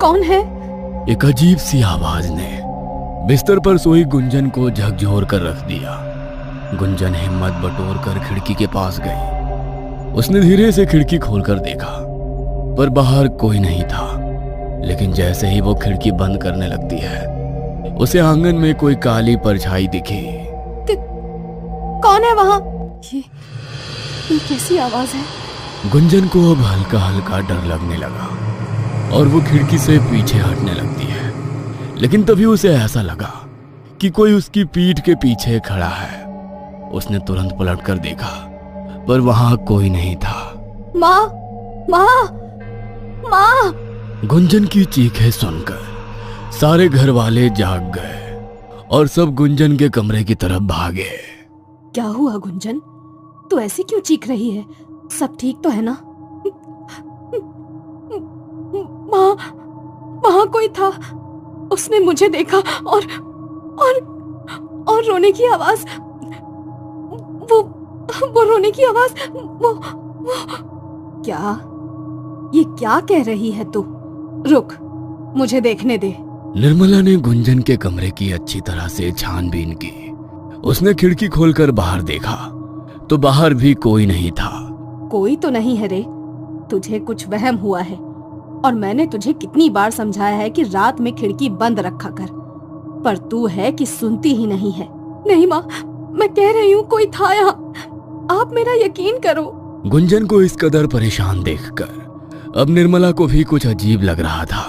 कौन है? एक अजीब सी आवाज ने बिस्तर पर सोई गुंजन को झकझोर कर रख दिया। गुंजन हिम्मत बटोर कर खिड़की के पास गई। उसने धीरे से खिड़की खोलकर देखा, पर बाहर कोई नहीं था। लेकिन जैसे ही वो खिड़की बंद करने लगती है, उसे आंगन में कोई काली परछाई दिखी। कौन है वहां? ये कैसी आवाज है? गुंजन को अब हल्का हल्का डर लगने लगा और वो खिड़की से पीछे हटने लगती है। लेकिन तभी उसे ऐसा लगा कि कोई उसकी पीठ के पीछे खड़ा है। उसने तुरंत पलटकर देखा, पर वहां कोई नहीं था। माँ, माँ, माँ! गुंजन की चीखें सुनकर सारे घर वाले जाग गए और सब गुंजन के कमरे की तरफ भागे। क्या हुआ गुंजन? तू ऐसे क्यों चीख रही है? सब ठीक तो है ना? माँ, वहां कोई था। उसने मुझे देखा और रोने की आवाज, वो रोने की आवाज, वो क्या? ये क्या कह रही है तू? रुक, मुझे देखने दे। निर्मला ने गुंजन के कमरे की अच्छी तरह से छानबीन की। उसने खिड़की खोलकर बाहर देखा तो बाहर भी कोई नहीं था। कोई तो नहीं है रे, तुझे कुछ वहम हुआ है। और मैंने तुझे कितनी बार समझाया है कि रात में खिड़की बंद रखा कर, पर तू है कि सुनती ही नहीं है। नहीं माँ, मैं कह रही हूँ कोई था यहाँ। आप मेरा यकीन करो। गुंजन को इस कदर परेशान देखकर अब निर्मला को भी कुछ अजीब लग रहा था।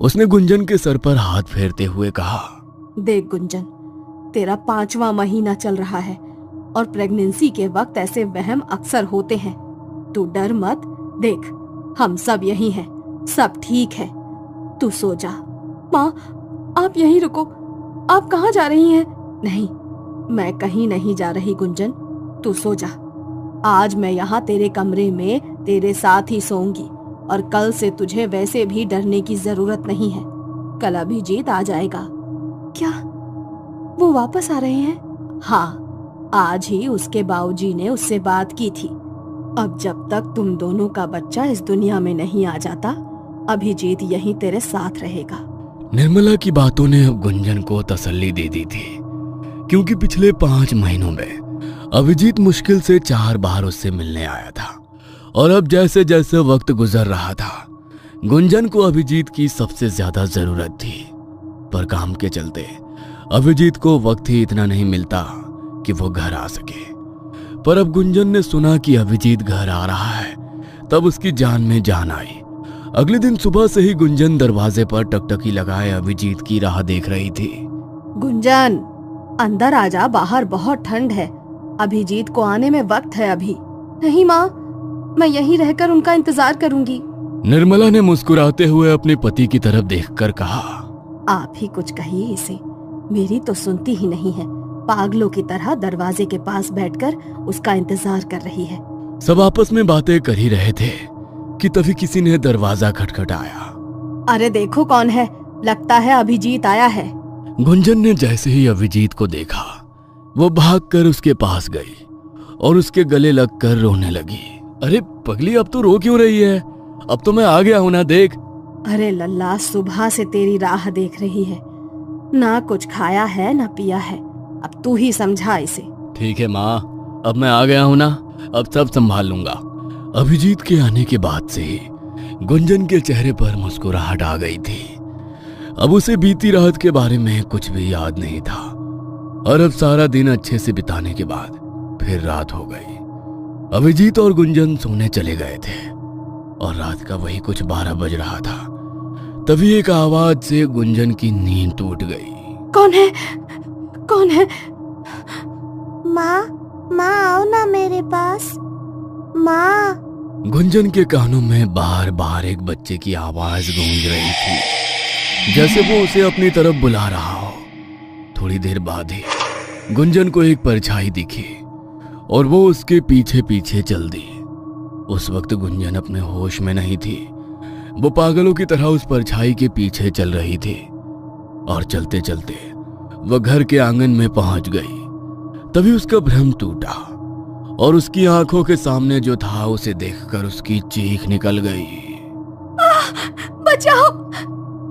उसने गुंजन के सर पर हाथ फेरते हुए कहा, देख गुंजन, तेरा 5वां महीना चल रहा है और प्रेगनेंसी के वक्त ऐसे वहम अक्सर होते हैं। तू डर मत, देख हम सब यही हैं, सब ठीक है। तू सो जा। माँ, आप यहीं रुको। आप कहाँ जा रही हैं? नहीं, मैं कहीं नहीं जा रही गुंजन, तू सो जा। आज मैं यहाँ तेरे कमरे में तेरे साथ ही सोऊंगी और कल से तुझे वैसे भी डरने की जरूरत नहीं है। कल अभिजीत आ जाएगा। क्या वो वापस आ रहे हैं? हाँ, आज ही उसके बाबूजी ने उससे बात की थी। अब जब तक तुम दोनों का बच्चा इस दुनिया में नहीं आ जाता, अभिजीत यहीं तेरे साथ रहेगा। निर्मला की बातों ने अब गुंजन को तसल्ली दे दी थी, क्योंकि पिछले 5 महीनों में अभिजीत मुश्किल से 4 बार उससे मिलने आया था। और अब जैसे जैसे वक्त गुजर रहा था, गुंजन को अभिजीत की सबसे ज्यादा जरूरत थी। पर काम के चलते अभिजीत को वक्त ही इतना नहीं मिलता कि वो घर आ सके। पर अब गुंजन ने सुना कि अभिजीत घर आ रहा है, तब उसकी जान में जान आई। अगले दिन सुबह से ही गुंजन दरवाजे पर टकटकी लगाए अभिजीत की राह देख रही थी। गुंजन, अंदर आ जा, बाहर बहुत ठंड है। अभिजीत को आने में वक्त है अभी। नहीं माँ, मैं यहीं रहकर उनका इंतजार करूंगी। निर्मला ने मुस्कुराते हुए अपने पति की तरफ देखकर कहा, आप ही कुछ कहिए इसे, मेरी तो सुनती ही नहीं है। पागलों की तरह दरवाजे के पास बैठकर उसका इंतजार कर रही है। सब आपस में बातें कर ही रहे थे कि तभी किसी ने दरवाजा खटखटाया। अरे देखो कौन है, लगता है अभिजीत आया है। गुंजन ने जैसे ही अभिजीत को देखा, वो भागकर उसके पास गई और उसके गले लगकर रोने लगी। अरे पगली, अब तो रो क्यों रही है? अब तो मैं आ गया हूं ना, देख। अरे लल्ला, सुबह से तेरी राह देख रही है, ना कुछ खाया है ना पिया है। अब तू ही समझा इसे। ठीक है माँ, अब मैं आ गया हूं ना, अब सब संभाल लूंगा। अभिजीत के आने के बाद से ही गुंजन के चेहरे पर मुस्कुराहट आ गई थी। अब उसे बीती रात के बारे में कुछ भी याद नहीं था। और अब सारा दिन अच्छे से बिताने के बाद फिर रात हो गई। अभिजीत और गुंजन सोने चले गए थे और रात का वही कुछ 12 बज रहा था। तभी एक आवाज से गुंजन की नींद टूट गई। कौन है? कौन है? माँ, माँ आओ ना मेरे पास। माँ। गुंजन के कानों में बार बार एक बच्चे की आवाज गूंज रही थी, जैसे वो उसे अपनी तरफ बुला रहा हो। थोड़ी देर बाद ही गुंजन को एक परछाई दिखी और वो उसके पीछे पीछे चल दी। उस वक्त गुंजन अपने होश में नहीं थी। वो पागलों की तरह उस परछाई के पीछे चल रही थी और चलते चलते वह घर के आंगन में पहुंच गई। तभी उसका भ्रम टूटा और उसकी आंखों के सामने जो था उसे देखकर उसकी चीख निकल गई। बचाओ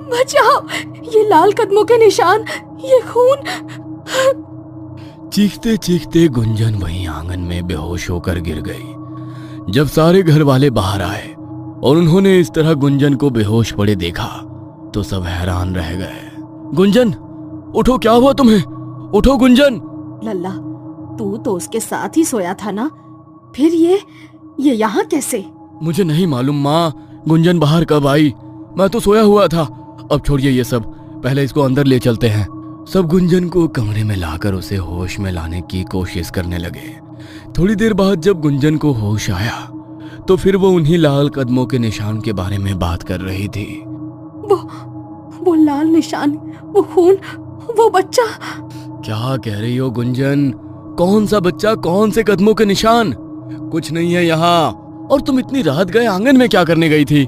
बचाओ, ये लाल कदमों के निशान, ये खून। चीखते चीखते गुंजन वहीं आंगन में बेहोश होकर गिर गई। जब सारे घर वाले बाहर आए और उन्होंने इस तरह गुंजन को बेहोश पड़े देखा तो सब हैरान रह गए। गुंजन उठो, क्या हुआ तुम्हें? उठो गुंजन। लल्ला, तू तो उसके साथ ही सोया था ना, फिर ये यहाँ कैसे? मुझे नहीं मालूम माँ, गुंजन बाहर कब आई? मैं तो सोया हुआ था। अब छोड़िए ये सब, पहले इसको अंदर ले चलते हैं। सब गुंजन को कमरे में लाकर उसे होश में लाने की कोशिश करने लगे। थोड़ी देर बाद जब गुंजन को होश आया तो फिर वो उन्हीं लाल कदमों के निशान के बारे में बात कर रही थी। वो लाल निशान, वो खून, वो बच्चा। क्या कह रही हो गुंजन? कौन सा बच्चा, कौन से कदमों के निशान? कुछ नहीं है यहाँ। और तुम इतनी रात गए आंगन में क्या करने गई थी?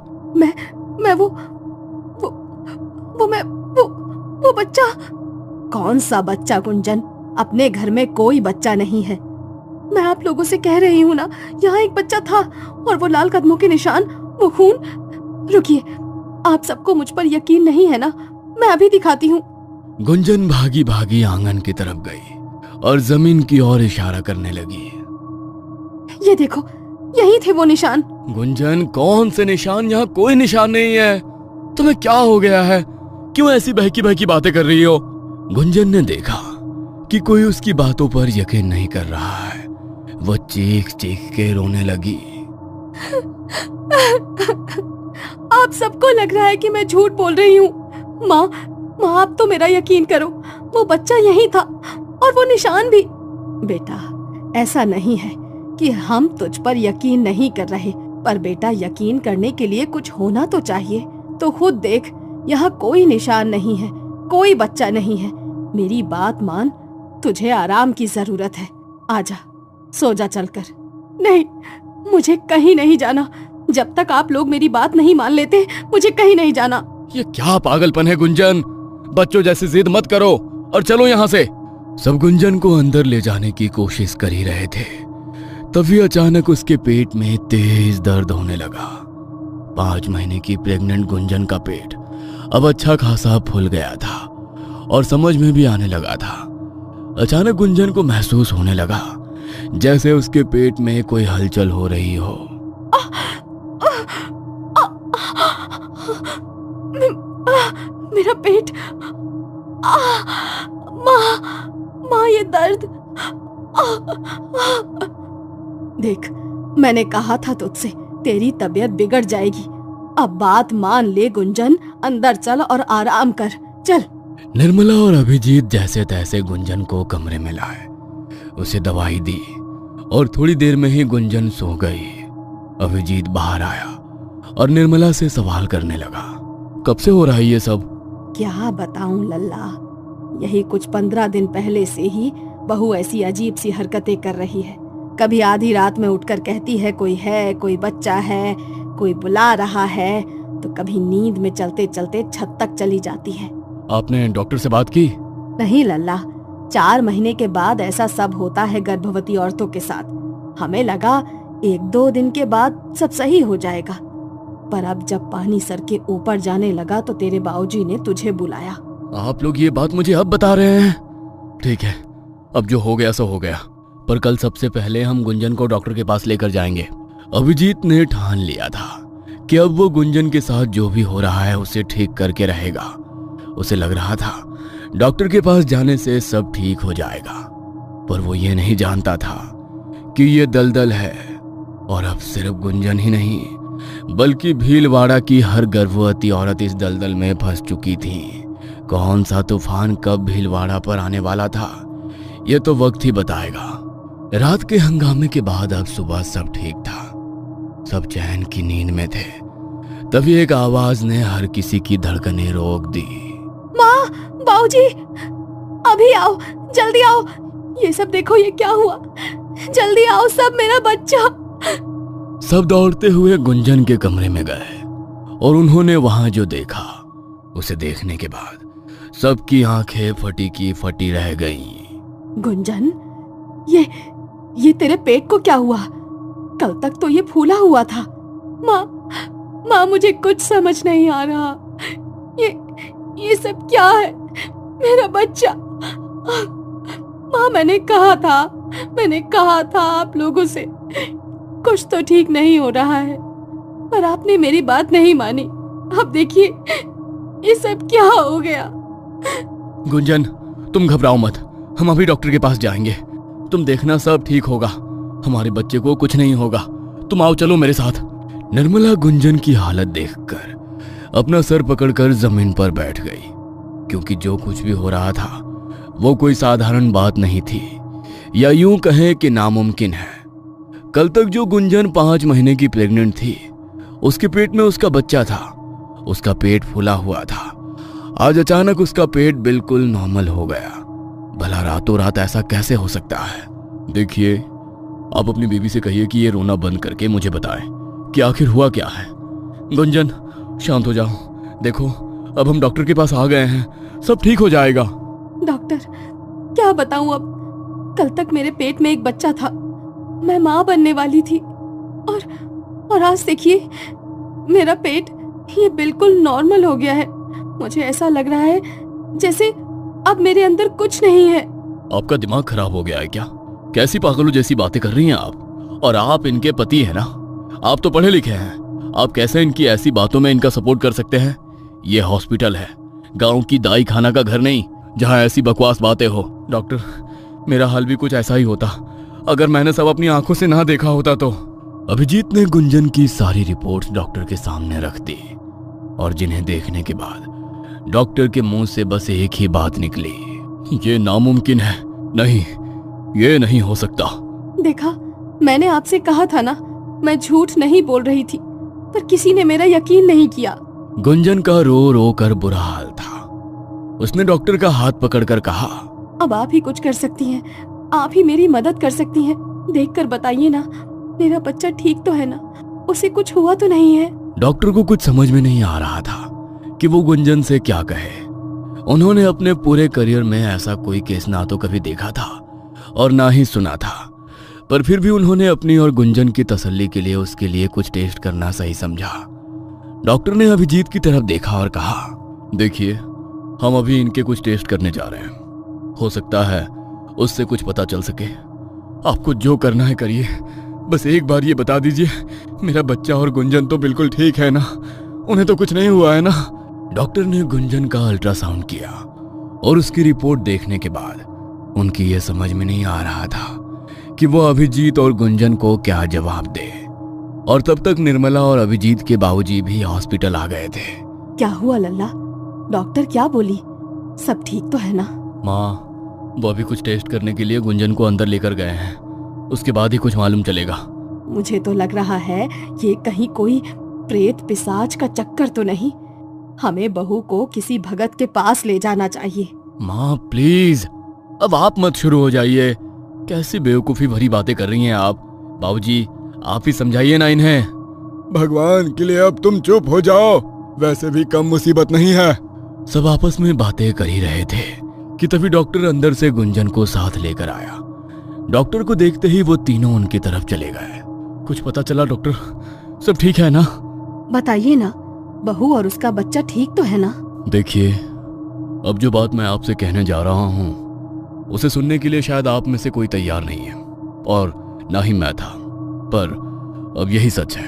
वो बच्चा। कौन सा बच्चा गुंजन? अपने घर में कोई बच्चा नहीं है। मैं आप लोगों से कह रही हूँ ना, यहाँ एक बच्चा था और वो लाल कदमों के निशान, वो खून। रुकिए, आप सबको मुझ पर यकीन नहीं है ना? मैं अभी दिखाती हूँ। गुंजन भागी भागी आंगन की तरफ गई और जमीन की ओर इशारा करने लगी। ये देखो, यही थे वो निशान। गुंजन, कौन से निशान? यहाँ कोई निशान नहीं है। तुम्हें क्या हो गया है? क्यों ऐसी बहकी बहकी बातें कर रही हो? गुंजन ने देखा कि कोई उसकी बातों पर यकीन नहीं कर रहा है। वो चीख चीख के रोने लगी। आप सबको लग रहा है कि मैं झूठ बोल रही हूँ। माँ, आप तो मेरा यकीन करो, वो बच्चा यही था और वो निशान भी। बेटा, ऐसा नहीं है कि हम तुझ पर यकीन नहीं कर रहे, पर बेटा यकीन करने के लिए कुछ होना तो चाहिए। तो खुद देख, यहाँ कोई निशान नहीं है, कोई बच्चा नहीं है। मेरी बात मान, तुझे आराम की जरूरत है। आजा, सो जा चलकर। नहीं, मुझे कहीं नहीं जाना। जब तक आप लोग मेरी बात नहीं मान लेते, मुझे कहीं नहीं जाना। ये क्या पागलपन है गुंजन? बच्चों जैसी जिद मत करो और चलो यहाँ से। सब गुंजन को अंदर ले जाने की कोशिश कर ही रहे थे, तभी अचानक उसके पेट में तेज दर्द होने लगा। 5 महीने की प्रेग्नेंट गुंजन का पेट अब अच्छा खासा फूल गया था और समझ में भी आने लगा था। अचानक गुंजन को महसूस होने लगा जैसे उसके पेट में कोई हलचल हो रही हो। मेरा पेट। माँ, ये दर्द। देख, मैंने कहा था तुझसे, तेरी तबीयत बिगड़ जाएगी। अब बात मान ले गुंजन, अंदर चल और आराम कर, चल। निर्मला और अभिजीत जैसे तैसे गुंजन को कमरे में लाए, उसे दवाई दी और थोड़ी देर में ही गुंजन सो गई। अभिजीत बाहर आया और निर्मला से सवाल करने लगा, कब से हो रहा है ये सब? क्या बताऊं लल्ला, यही कुछ 15 दिन पहले से ही बहू ऐसी अजीब सी हरकतें कर रही है। कभी आधी रात में उठकर कहती है कोई है, कोई बच्चा है, कोई बुला रहा है, तो कभी नींद में चलते चलते छत तक चली जाती है। आपने डॉक्टर से बात की? नहीं लल्ला, 4 महीने के बाद ऐसा सब होता है गर्भवती औरतों के साथ। हमें लगा 1-2 दिन के बाद सब सही हो जाएगा, पर अब जब पानी सर के ऊपर जाने लगा तो तेरे बाबूजी ने तुझे बुलाया। आप लोग ये बात मुझे अब बता रहे हैं? ठीक है, अब जो हो गया सो हो गया, पर कल सबसे पहले हम गुंजन को डॉक्टर के पास लेकर जाएंगे। अभिजीत ने ठान लिया था कि अब वो गुंजन के साथ जो भी हो रहा है उसे ठीक करके रहेगा। उसे लग रहा था डॉक्टर के पास जाने से सब ठीक हो जाएगा, पर वो ये नहीं जानता था कि ये दलदल है और अब सिर्फ गुंजन ही नहीं बल्कि भीलवाड़ा की हर गर्भवती औरत इस दलदल में फंस चुकी थी। कौन सा तूफान कब भीलवाड़ा पर आने वाला था, ये तो वक्त ही बताएगा। रात के हंगामे के बाद अब सुबह सब ठीक था, सब चैन की नींद में थे। तभी एक आवाज ने हर किसी की धड़कनें रोक दी। माँ, बाबूजी, अभी आओ, जल्दी आओ। ये सब देखो, ये क्या हुआ? जल्दी आओ सब, मेरा बच्चा। सब दौड़ते हुए गुंजन के कमरे में गए और उन्होंने वहां जो देखा उसे देखने के बाद सबकी आंखें फटी की फटी रह गईं। गुंजन, ये तेरे पेट को क्या हुआ? कल तक तो ये फूला हुआ था। माँ मुझे कुछ समझ नहीं आ रहा। ये सब क्या है? मेरा बच्चा। माँ मैंने कहा था आप लोगों से कुछ तो ठीक नहीं हो रहा है, पर आपने मेरी बात नहीं मानी। अब देखिए ये सब क्या हो गया। गुंजन, तुम घबराओ मत, हम अभी डॉक्टर के पास जाएंगे। तुम देखना सब ठीक होगा, हमारे बच्चे को कुछ नहीं होगा। तुम आओ, चलो मेरे साथ। निर्मला गुंजन की हालत देखकर अपना सर पकड़कर जमीन पर बैठ गई, क्योंकि जो कुछ भी हो रहा था वो कोई साधारण बात नहीं थी, या यूं कहें कि नामुमकिन है। कल तक जो गुंजन 5 महीने की प्रेग्नेंट थी, उसके पेट में उसका बच्चा था, उसका पेट फूला हुआ था। आज अचानक उसका पेट बिल्कुल नॉर्मल हो गया। भला रातों रात ऐसा कैसे हो सकता है? देखिए, आप अपनी बीवी से कहिए कि ये रोना बंद करके मुझे बताए कि आखिर हुआ क्या है। गुंजन, शांत हो जाओ। देखो, अब हम डॉक्टर के पास आ गए हैं, सब ठीक हो जाएगा। डॉक्टर, क्या बताऊं अब? कल तक मेरे पेट में एक बच्चा था, मैं माँ बनने वाली थी, और आज देखिए मेरा पेट ये बिल्कुल नॉर्मल हो गया है। मुझे ऐसा लग रहा है जैसे अब मेरे अंदर कुछ नहीं है। आपका दिमाग खराब हो गया है क्या? कैसी पागलों जैसी बातें कर रही हैं आप? और आप इनके पति हैं ना? आप तो पढ़े लिखे हैं, आप कैसे इनकी ऐसी बातों में इनका सपोर्ट कर सकते हैं? ये हॉस्पिटल है, गांव की दाई खाना का घर नहीं, जहां ऐसी बकवास बातें हो। डॉक्टर, मेरा हाल भी कुछ ऐसा ही होता अगर मैंने सब अपनी आंखों से ना देखा होता तो। अभिजीत ने गुंजन की सारी रिपोर्ट्स डॉक्टर के सामने रख दी, और जिन्हें देखने के बाद डॉक्टर के मुंह से बस एक ही बात निकली, ये नामुमकिन है। नहीं, ये नहीं हो सकता। देखा, मैंने आपसे कहा था ना, मैं झूठ नहीं बोल रही थी, पर किसी ने मेरा यकीन नहीं किया। गुंजन का रो रो कर बुरा हाल था। उसने डॉक्टर का हाथ पकड़कर कहा, अब आप ही कुछ कर सकती हैं, आप ही मेरी मदद कर सकती हैं। देखकर बताइए ना, मेरा बच्चा ठीक तो है ना? उसे कुछ हुआ तो नहीं है? डॉक्टर को कुछ समझ में नहीं आ रहा था कि वो गुंजन से क्या कहे। उन्होंने अपने पूरे करियर में ऐसा कोई केस ना तो कभी देखा था और ना ही सुना था, पर फिर भी उन्होंने अपनी और गुंजन की तसल्ली के लिए उसके लिए कुछ टेस्ट करना सही समझा। डॉक्टर ने अभिजीत की तरफ देखा और कहा, देखिए, हम अभी इनके कुछ टेस्ट करने जा रहे हैं, हो सकता है उससे कुछ पता चल सके। आपको जो करना है करिए, बस एक बार ये बता दीजिए, मेरा बच्चा और गुंजन तो बिल्कुल ठीक है ना? उन्हें तो कुछ नहीं हुआ है ना? डॉक्टर ने गुंजन का अल्ट्रासाउंड किया, और उसकी रिपोर्ट देखने के बाद उनकी यह समझ में नहीं आ रहा था कि वो अभिजीत और गुंजन को क्या जवाब दे। और तब तक निर्मला और अभिजीत के बाबूजी भी हॉस्पिटल आ गए थे। क्या हुआ लल्ला? डॉक्टर क्या बोली? सब ठीक तो है ना? माँ, वो अभी कुछ टेस्ट करने के लिए गुंजन को अंदर लेकर गए हैं, उसके बाद ही कुछ मालूम चलेगा। मुझे तो लग रहा है ये कहीं कोई प्रेत पिशाच का चक्कर तो नहीं। हमें बहू को किसी भगत के पास ले जाना चाहिए। माँ प्लीज, अब आप मत शुरू हो जाइए। कैसी बेवकूफी भरी बातें कर रही हैं आप? बाबूजी, आप ही समझाइए ना इन्हें। भगवान के लिए अब तुम चुप हो जाओ, वैसे भी कम मुसीबत नहीं है। सब आपस में बातें कर ही रहे थे कि तभी डॉक्टर अंदर से गुंजन को साथ लेकर आया। डॉक्टर को देखते ही वो तीनों उनकी तरफ चले गए। कुछ पता चला डॉक्टर? सब ठीक है ना? बताइए ना, बहू और उसका बच्चा ठीक तो है ना? देखिए, अब जो बात मैं आपसे कहने जा रहा हूँ उसे सुनने के लिए शायद आप में से कोई तैयार नहीं है, और ना ही मैं था, पर अब यही सच है।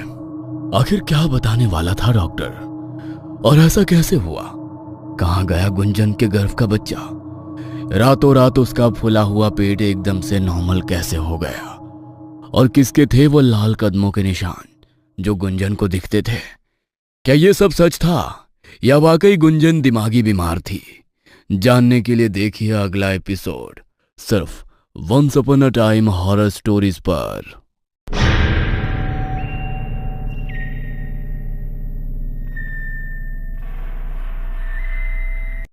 आखिर क्या बताने वाला था डॉक्टर, और ऐसा कैसे हुआ? कहाँ गया गुंजन के गर्भ का बच्चा? रातों रात उसका फूला हुआ पेट एकदम से नॉर्मल कैसे हो गया? और किसके थे वो लाल कदमों के निशान जो गुंजन को दिखते थे? क्या ये सब सच था या वाकई गुंजन दिमागी बीमार थी? जानने के लिए देखिए अगला एपिसोड सिर्फ once upon a time horror stories पर।